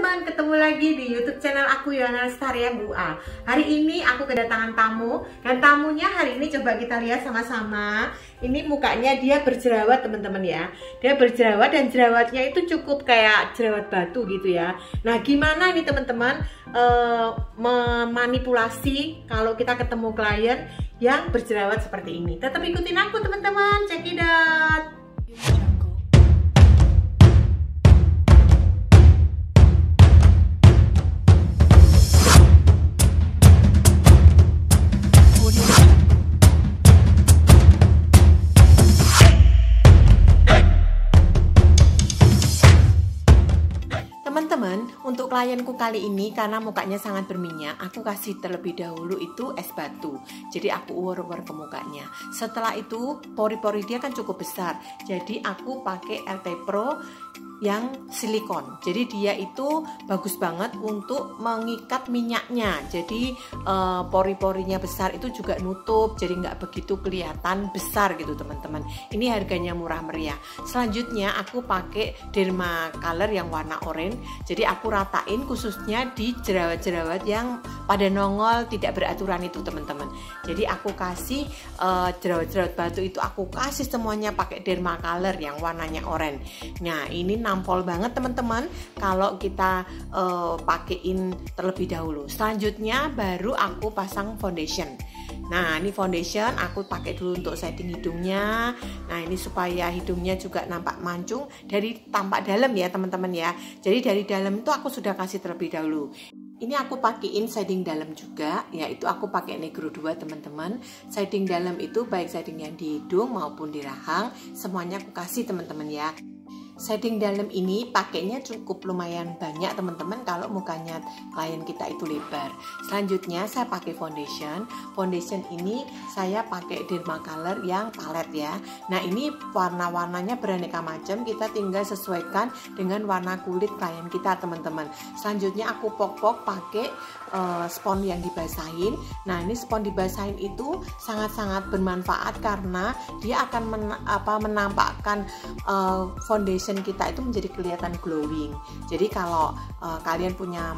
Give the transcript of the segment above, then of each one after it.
teman-teman, ketemu lagi di YouTube channel aku Yohana Lestaria Bu A. Hari ini aku kedatangan tamu, dan tamunya hari ini coba kita lihat sama-sama. Ini mukanya dia berjerawat teman-teman ya. Dia berjerawat dan jerawatnya itu cukup kayak jerawat batu gitu ya. Nah, gimana nih teman-teman memanipulasi kalau kita ketemu klien yang berjerawat seperti ini? Tetap ikutin aku teman-teman, check it out. Teman-teman, untuk klienku kali ini karena mukanya sangat berminyak, aku kasih terlebih dahulu itu es batu. Jadi aku ulur-ulur ke mukanya. Setelah itu pori-pori dia kan cukup besar. Jadi aku pakai LT Pro yang silikon. Jadi dia itu bagus banget untuk mengikat minyaknya. Jadi pori-porinya besar itu juga nutup. Jadi nggak begitu kelihatan besar gitu teman-teman. Ini harganya murah meriah. Selanjutnya aku pakai Derma Color yang warna oranye. Jadi aku ratain khususnya di jerawat-jerawat yang pada nongol tidak beraturan itu teman-teman. Jadi aku kasih jerawat-jerawat batu itu aku kasih semuanya pakai Derma Color yang warnanya oranye. Nah ini nampol banget teman-teman kalau kita pakein terlebih dahulu. Selanjutnya baru aku pasang foundation. Nah ini foundation aku pakai dulu untuk setting hidungnya. Nah ini supaya hidungnya juga nampak mancung dari tampak dalam ya teman-teman ya. Jadi dari dalam itu aku sudah kasih terlebih dahulu. Ini aku pakein shading dalam juga, yaitu aku pakai Negro 2 teman-teman. Shading dalam itu baik shading yang di hidung maupun di rahang, semuanya aku kasih teman-teman ya. Shading dalam ini pakainya cukup lumayan banyak teman-teman kalau mukanya klien kita itu lebar. Selanjutnya saya pakai foundation. Foundation ini saya pakai Derma Color yang palet ya. Nah ini warna-warnanya beraneka macam, kita tinggal sesuaikan dengan warna kulit klien kita teman-teman. Selanjutnya aku pok-pok pakai spons yang dibasahin. Nah ini spons dibasahin itu sangat-sangat bermanfaat karena dia akan menampakkan foundation kita itu menjadi kelihatan glowing. Jadi kalau kalian punya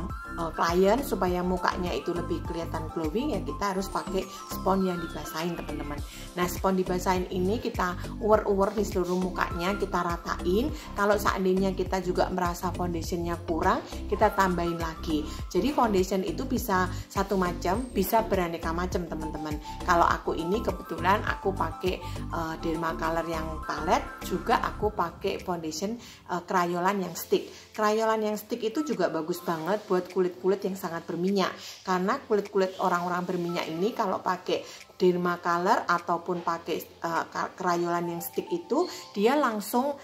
klien supaya mukanya itu lebih kelihatan glowing ya kita harus pakai spons yang dibasahin teman-teman. Nah spons dibasahin ini kita uwer-uwer di seluruh mukanya, kita ratain. Kalau seandainya kita juga merasa foundationnya kurang, kita tambahin lagi. Jadi foundation itu bisa satu macam, bisa beraneka macam teman-teman. Kalau aku ini kebetulan aku pakai Derma Color yang palet, juga aku pakai foundation krayolan yang stick. Krayolan yang stick itu juga bagus banget buat kulit-kulit yang sangat berminyak. Karena kulit-kulit orang-orang berminyak ini kalau pakai Derma Color ataupun pakai krayolan yang stick itu dia langsung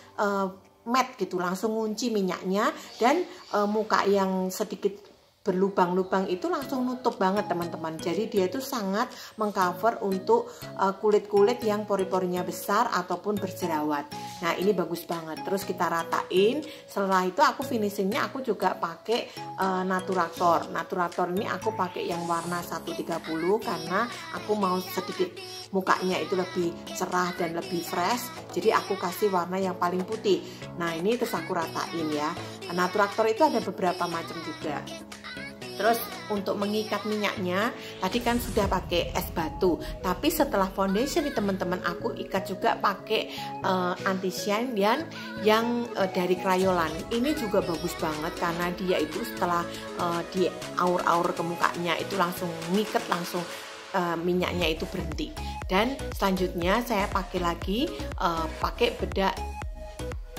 matte gitu, langsung ngunci minyaknya, dan muka yang sedikit berlubang-lubang itu langsung nutup banget teman-teman. Jadi dia itu sangat mengcover untuk kulit-kulit yang pori-porinya besar ataupun berjerawat. Nah ini bagus banget. Terus kita ratain. Setelah itu aku finishingnya aku juga pakai Naturator. Naturator ini aku pakai yang warna 130 karena aku mau sedikit mukanya itu lebih cerah dan lebih fresh. Jadi aku kasih warna yang paling putih. Nah ini terus aku ratain ya. Naturator itu ada beberapa macam juga. Terus untuk mengikat minyaknya tadi kan sudah pakai es batu, tapi setelah foundation nih teman-teman aku ikat juga pakai anti shine yang dari krayolan. Ini juga bagus banget karena dia itu setelah di aur-aur ke mukanya itu langsung ngikat, langsung minyaknya itu berhenti. Dan selanjutnya saya pakai lagi pakai bedak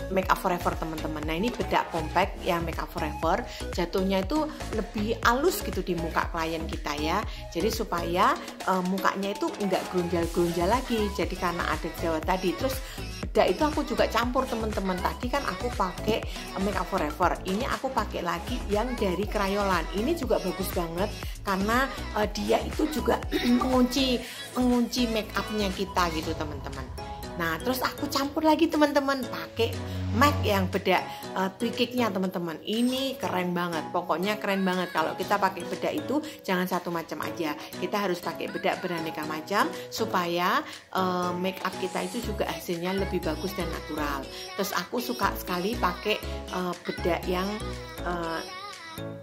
Make Up Forever teman-teman. Nah ini bedak compact yang Make Up Forever, jatuhnya itu lebih halus gitu di muka klien kita ya. Jadi supaya mukanya itu enggak gerunjal-gerunjal lagi. Jadi karena ada jerawat tadi. Terus bedak itu aku juga campur teman-teman. Tadi kan aku pakai Make Up Forever, ini aku pakai lagi yang dari krayolan. Ini juga bagus banget karena dia itu juga mengunci make upnya kita gitu teman-teman. Nah terus aku campur lagi teman-teman pakai MAC yang bedak Twikiknya teman-teman. Ini keren banget, pokoknya keren banget. Kalau kita pakai bedak itu jangan satu macam aja, kita harus pakai bedak beraneka macam supaya make up kita itu juga hasilnya lebih bagus dan natural. Terus aku suka sekali pakai bedak yang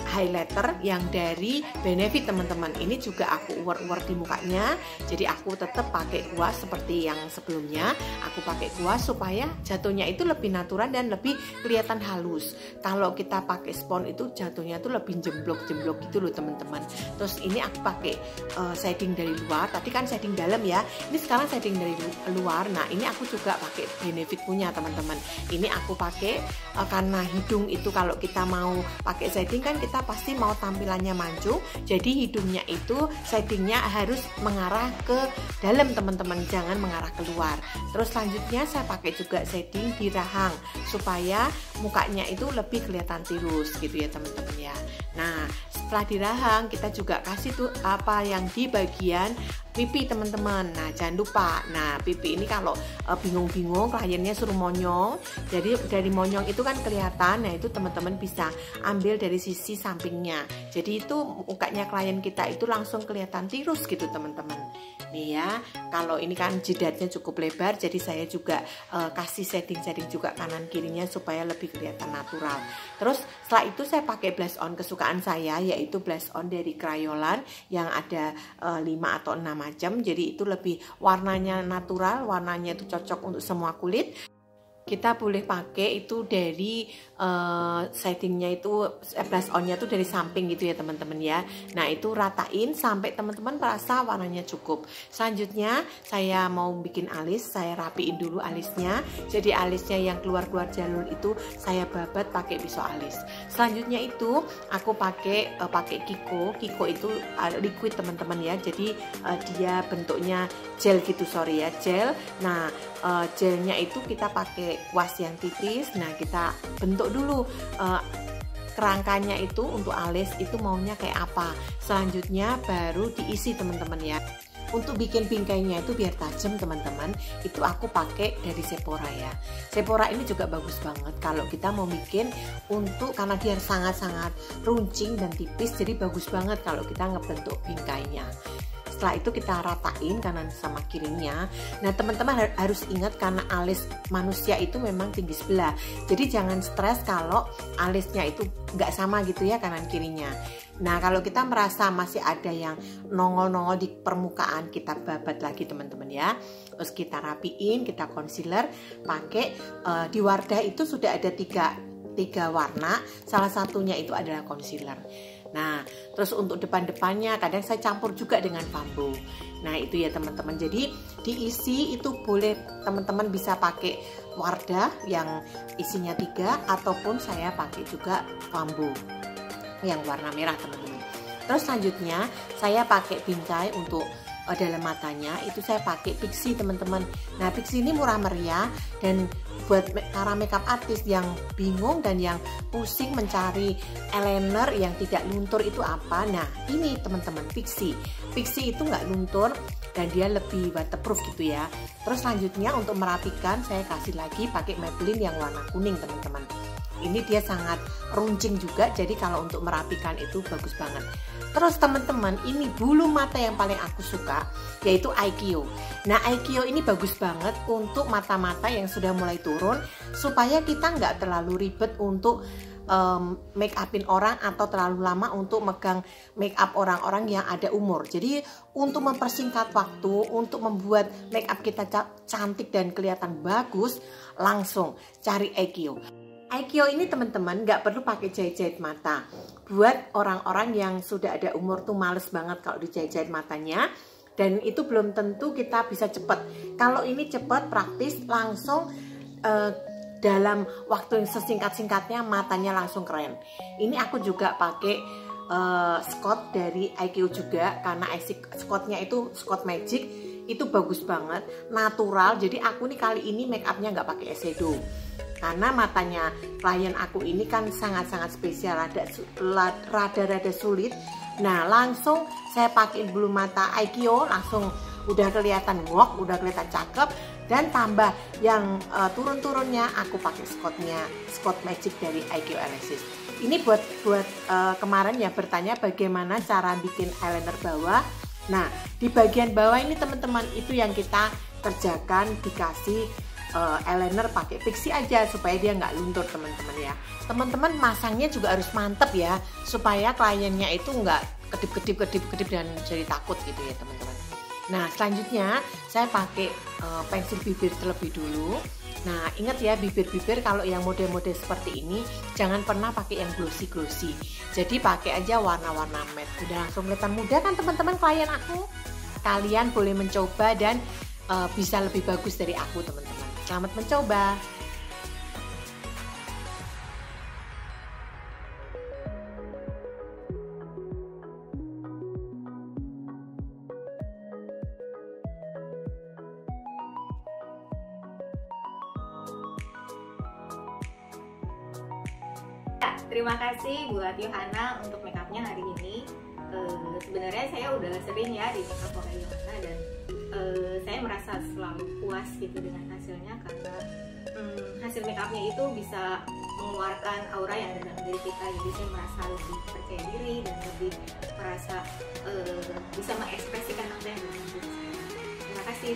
highlighter yang dari Benefit teman-teman. Ini juga aku uwer-uwer di mukanya. Jadi aku tetap pakai kuas seperti yang sebelumnya. Aku pakai kuas supaya jatuhnya itu lebih natural dan lebih kelihatan halus. Kalau kita pakai spons itu jatuhnya tuh lebih jemblok-jemblok gitu loh teman-teman. Terus ini aku pakai shading dari luar. Tadi kan shading dalam ya. Ini sekarang shading dari luar. Nah ini aku juga pakai Benefit punya teman-teman. Ini aku pakai karena hidung itu kalau kita mau pakai shading kan kita pasti mau tampilannya mancung, jadi hidungnya itu shadingnya harus mengarah ke dalam teman-teman, jangan mengarah keluar. Terus selanjutnya saya pakai juga shading di rahang supaya mukanya itu lebih kelihatan tirus gitu ya teman-teman ya. Nah setelah di rahang kita juga kasih tuh apa yang di bagian pipi teman-teman. Nah jangan lupa, nah pipi ini kalau bingung-bingung kliennya suruh monyong, jadi dari monyong itu kan kelihatan. Nah itu teman-teman bisa ambil dari sisi sampingnya, jadi itu mukanya klien kita itu langsung kelihatan tirus gitu teman-teman. Nih ya, kalau ini kan jidatnya cukup lebar, jadi saya juga kasih shading juga kanan kirinya supaya lebih kelihatan natural. Terus setelah itu saya pakai blush on kesukaan saya, yaitu blush on dari Crayolan yang ada 5 atau 6 macam. Jadi itu lebih warnanya natural, warnanya itu cocok untuk semua kulit. Kita boleh pakai itu dari shadingnya itu blush onnya itu dari samping gitu ya teman-teman ya. Nah itu ratain sampai teman-teman merasa warnanya cukup. Selanjutnya saya mau bikin alis, saya rapiin dulu alisnya. Jadi alisnya yang keluar-keluar jalur itu saya babat pakai pisau alis. Selanjutnya itu aku pakai Kiko. Kiko itu liquid teman-teman ya. Jadi dia bentuknya gel gitu, sorry ya, gel. Nah gelnya itu kita pakai kuas yang tipis. Nah kita bentuk dulu kerangkanya itu untuk alis itu maunya kayak apa. Selanjutnya baru diisi teman-teman ya. Untuk bikin bingkainya itu biar tajam teman-teman, itu aku pakai dari Sephora ya. Sephora ini juga bagus banget kalau kita mau bikin untuk, karena dia sangat-sangat runcing dan tipis, jadi bagus banget kalau kita ngebentuk bingkainya. Setelah itu kita ratain kanan sama kirinya. Nah teman-teman harus ingat karena alis manusia itu memang tinggi sebelah, jadi jangan stres kalau alisnya itu nggak sama gitu ya kanan kirinya. Nah kalau kita merasa masih ada yang nongol-nongol di permukaan, kita babat lagi teman-teman ya. Terus kita rapiin, kita concealer pakai di Wardah itu sudah ada tiga warna, salah satunya itu adalah concealer. Nah, terus untuk depan-depannya kadang saya campur juga dengan bambu. Nah, itu ya teman-teman. Jadi diisi itu boleh teman-teman bisa pakai Wardah yang isinya 3 ataupun saya pakai juga bambu yang warna merah teman-teman. Terus selanjutnya saya pakai bingkai untuk dalam matanya itu saya pakai Pixi teman-teman. Nah Pixi ini murah meriah dan buat para makeup artist yang bingung dan yang pusing mencari eyeliner yang tidak luntur itu apa. Nah ini teman-teman Pixi itu nggak luntur dan dia lebih waterproof gitu ya. Terus selanjutnya untuk merapikan saya kasih lagi pakai Maybelline yang warna kuning teman-teman. Ini dia sangat runcing juga, jadi kalau untuk merapikan itu bagus banget. Terus teman-teman, ini bulu mata yang paling aku suka, yaitu IKEO. Nah IKEO ini bagus banget untuk mata-mata yang sudah mulai turun, supaya kita nggak terlalu ribet untuk make upin orang atau terlalu lama untuk megang make up orang-orang yang ada umur. Jadi untuk mempersingkat waktu, untuk membuat make up kita cantik dan kelihatan bagus, langsung cari IKEO. IKEO ini teman-teman nggak perlu pakai jahit-jahit mata. Buat orang-orang yang sudah ada umur tuh males banget kalau dijahit-jahit matanya, dan itu belum tentu kita bisa cepet. Kalau ini cepet, praktis, langsung dalam waktu yang sesingkat-singkatnya matanya langsung keren. Ini aku juga pakai Scott dari IKEO juga, karena Scottnya itu Scott Magic itu bagus banget, natural. Jadi aku nih kali ini make upnya nggak pakai eyeshadow karena matanya klien aku ini kan sangat-sangat spesial, rada-rada sulit. Nah langsung saya pakai bulu mata IKEO, langsung udah kelihatan ngok, udah kelihatan cakep. Dan tambah yang turun-turunnya aku pakai Scott Magic dari IKEO Alesis. Ini buat kemarin yang bertanya bagaimana cara bikin eyeliner bawah. Nah di bagian bawah ini teman-teman itu yang kita kerjakan, dikasih eyeliner pakai pixie aja supaya dia nggak luntur teman-teman ya. Teman-teman masangnya juga harus mantep ya, supaya kliennya itu nggak kedip-kedip dan jadi takut gitu ya teman-teman. Nah selanjutnya saya pakai pensil bibir terlebih dulu. Nah ingat ya, bibir-bibir kalau yang model-model seperti ini jangan pernah pakai yang glossy-glossy. Jadi pakai aja warna-warna matte. Udah langsung kelihatan muda kan teman-teman klien aku. Kalian boleh mencoba dan bisa lebih bagus dari aku teman-teman. Selamat mencoba. Terima kasih buat Yohana untuk makeupnya hari ini. Sebenarnya saya udah sering ya di makeup oleh Yohana dan saya merasa selalu puas gitu dengan hasilnya, karena hasil makeupnya itu bisa mengeluarkan aura yang ada dalam diri kita. Jadi saya merasa lebih percaya diri dan lebih merasa bisa mengekspresikan apa yang dalam diri saya. Terima kasih.